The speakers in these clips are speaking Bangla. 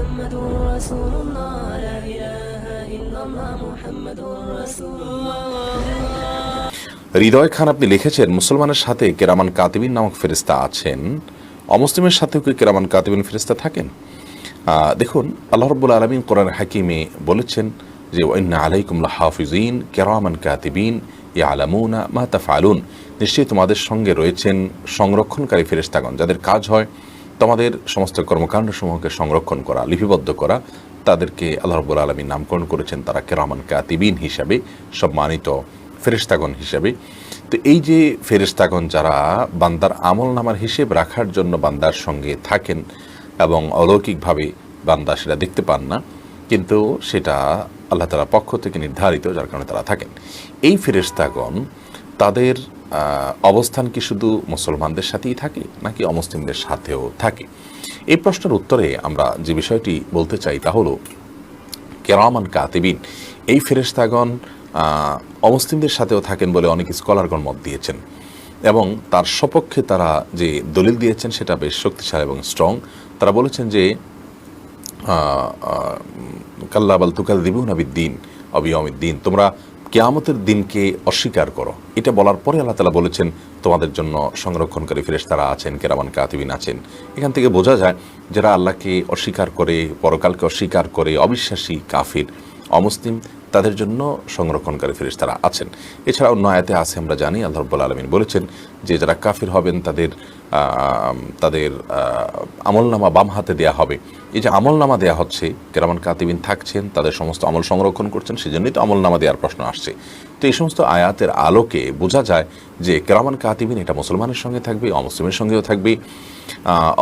محمد رسول الله لا إله إلا الله محمد رسول الله হৃদয় খান আপনি লিখেছেন, মুসলমানের সাথে কেরামান কাতিবিন নামক ফেরেশতা আছেন, অমুসলিমের সাথেও কি কেরামান কাতিবিন ফেরেশতা থাকেন? দেখুন, আল্লাহ রাব্বুল আলামিন কোরআন হাকিমে বলেছেন যে ওয়াইন্না আলাইকুম লাহাফিজিন কিরামান কাতিবিন ইয়ালামুনা মা তাফআলুন, নিশ্চয়ই তোমাদের সঙ্গে রয়েছেন সংরক্ষণকারী ফেরেশতাগণ, যাদের কাজ হয় তোমাদের সমস্ত কর্মকাণ্ডসমূহকে সংরক্ষণ করা, লিপিবদ্ধ করা। তাদেরকে আল্লাহ রাব্বুল আলামিন নামকরণ করেছেন তারা কিরামান কাতিবিন হিসাবে, সম্মানিত ফেরেশতাগণ হিসাবে। তো এই যে ফেরেশতাগণ যারা বান্দার আমল নামার হিসেব রাখার জন্য বান্দার সঙ্গে থাকেন এবং অলৌকিকভাবে বান্দা সেটা দেখতে পান না, কিন্তু সেটা আল্লাহ তাআলার পক্ষ থেকে নির্ধারিত, যার কারণে তারা থাকেন। এই ফেরেশতাগণ তাদের অবস্থান কি শুধু মুসলমানদের সাথেই থাকে নাকি অমুসলিমদের সাথেও থাকে? এই প্রশ্নের উত্তরে আমরা যে বিষয়টি বলতে চাই তা হলো, কিরামান কাতিবিন এই ফেরেশতাগণ অমুসলিমদের সাথেও থাকেন বলে অনেক স্কলারগণ মত দিয়েছেন, এবং তার সপক্ষে তারা যে দলিল দিয়েছেন সেটা বেশ শক্তিশালী এবং স্ট্রং। তারা বলেছেন যে কাল্লা বাল তুকাযযিবুনা বিদ্দীন ওয়া বিয়াউমিদ্দীন, তোমরা কিয়ামতের দিনকে অস্বীকার করো। এটা বলার পরে আল্লাহ তাআলা বলেছেন তোমাদের জন্য সংরক্ষণকারী ফেরেশতারা আছেন, কিরামান কাতিবিন আছেন। এখান থেকে বোঝা যায় যারা আল্লাহকে অস্বীকার করে, পরকালকে অস্বীকার করে, অবিশ্বাসী, কাফির, অমুসলিম, তাদের জন্য সংরক্ষণকারী ফেরেশতারা আছেন। এছাড়া অন্য আয়াতে আছে, আমরা জানি আল্লাহ রাব্বুল আলামিন বলেছেন যে যারা কাফির হবেন তাদের আমলনামা বাম হাতে দেয়া হবে। এই যে আমলনামা দেয়া হচ্ছে, কিরামান কাতিবিন থাকছেন, তাদের সমস্ত আমল সংরক্ষণ করছেন, সেজন্যই তো আমলনামা দেওয়ার প্রশ্ন আসছে। তো এই সমস্ত আয়াতের আলোকে বোঝা যায় যে কিরামান কাতিবিন এটা মুসলমানের সঙ্গে থাকবে, অমুসলিমের সঙ্গেও থাকবে।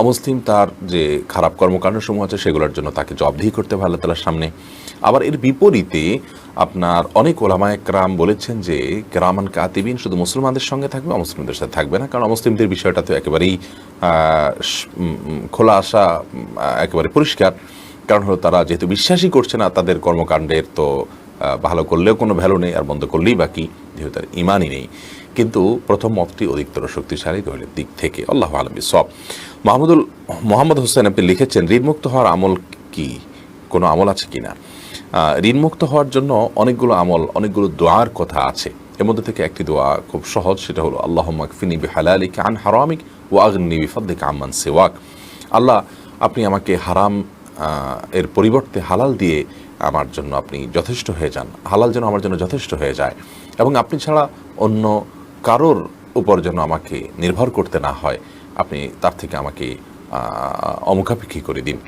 অমুসলিম তার যে খারাপ কর্মকাণ্ডসমূহ আছে সেগুলোর জন্য তাকে জবাবদিহি করতে হবে আল্লাহ তাআলার সামনে। আবার এর বিপরীতে আপনার অনেক ওলামায়ে কেরাম বলেছেন যে কিরামান কাতিবিন শুধু মুসলমানদের সঙ্গে থাকবে, অমুসলিমদের সাথে থাকবে না। কারণ অমুসলিমদের বিষয়টা তো একেবারেই খোলা আসা, একেবারে পরিষ্কার। কারণ হলো তারা যেহেতু বিশ্বাসই করছে না, তাদের কর্মকাণ্ডের তো ভালো করলেও কোনো ভ্যালু নেই, আর মন্দ করলেই বাকি, যেহেতু তার ইমানই নেই। কিন্তু প্রথম মতটি অধিকতর শক্তিশালী দলিলের দিক থেকে। আল্লাহু আ'লাম বিসওয়াব। মোহাম্মদ হোসেন আপনি লিখেছেন, ঋণমুক্ত হওয়ার আমল কি, কোনো আমল আছে কিনা? ঋণমুক্ত হওয়ার জন্য অনেকগুলো আমল, অনেকগুলো দোয়ার কথা আছে। এর মধ্যে থেকে একটি দোয়া খুব সহজ, সেটা হলো আল্লাহুম্মা কফিনি বিহালালিকা আন হারামিক ওয়া আগনিনি বিফদলিকা আম্মান সিওয়াক। আল্লাহ, আপনি আমাকে হারাম এর পরিবর্তে হালাল দিয়ে আমার জন্য আপনি যথেষ্ট হয়ে যান, হালাল যেন আমার জন্য যথেষ্ট হয়ে যায়, এবং আপনি ছাড়া অন্য কারোর উপর যেন আমাকে নির্ভর করতে না হয়, আপনি তার থেকে আমাকে অমুখাপেক্ষী করে দিন।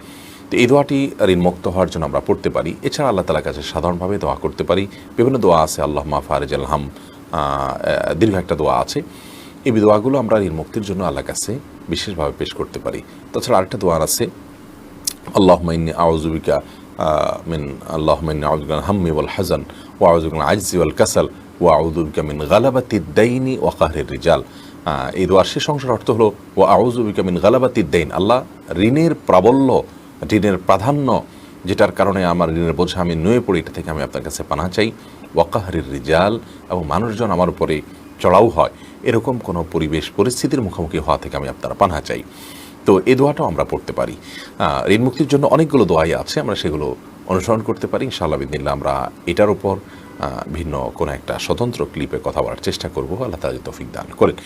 তো এই দোয়াটি ঋণমুক্ত হওয়ার জন্য আমরা পড়তে পারি। এছাড়া আল্লাহ তাআলার কাছে সাধারণভাবে দোয়া করতে পারি। বিভিন্ন দোয়া আছে, আল্লাহুম্মা ফারিজাল হাম, দীর্ঘ একটা দোয়া আছে। এই দোয়াগুলো আমরা ঋণমুক্তির জন্য আল্লাহর কাছে বিশেষভাবে পেশ করতে পারি। তাছাড়া আরেকটা দোয়া আছে, আল্লাহুম্মা ইন্নী আউযু বিকা আল্লাহুম্মা ইন্নী আউযু বিকা মিনাল হাম্মি ওয়াল হাযান ওয়া আউযু বিকা মিনাল আজজি ওয়াল কাসাল ওয়া আউযু বিকা মিন গালাবাতিদ দাইনি ওয়া কাহরির রিজাল। এই দোয়ার শেষ অংশের অর্থ হলো ওয়া আউযু বিকা মিন গালাবাতিদ দাইন, আল্লাহ, ঋণের প্রাবল্য, ঋণের প্রাধান্য, যেটার কারণে আমার ঋণের বোঝা আমি নুয়ে পড়ি, এটা থেকে আমি আপনার কাছে পানাহ চাই। ওয়া কাহরির রিজাল, এবং মানুষজন আমার উপরে চড়াও হয়, এরকম কোনো পরিবেশ পরিস্থিতির মুখোমুখি হওয়া থেকে আমি আপনার পানাহ চাই। তো এই দোয়াটাও আমরা পড়তে পারি। ঋণ মুক্তির জন্য অনেকগুলো দোয়াই আছে, আমরা সেগুলো অনুসরণ করতে পারি। ইনশাআল্লাহ বিদিনিল্লাহ আমরা এটার উপর ভিন্ন কোনো একটা স্বতন্ত্র ক্লিপে কথা বলার চেষ্টা করব। আল্লাহ তাআলা তৌফিক দান করেন।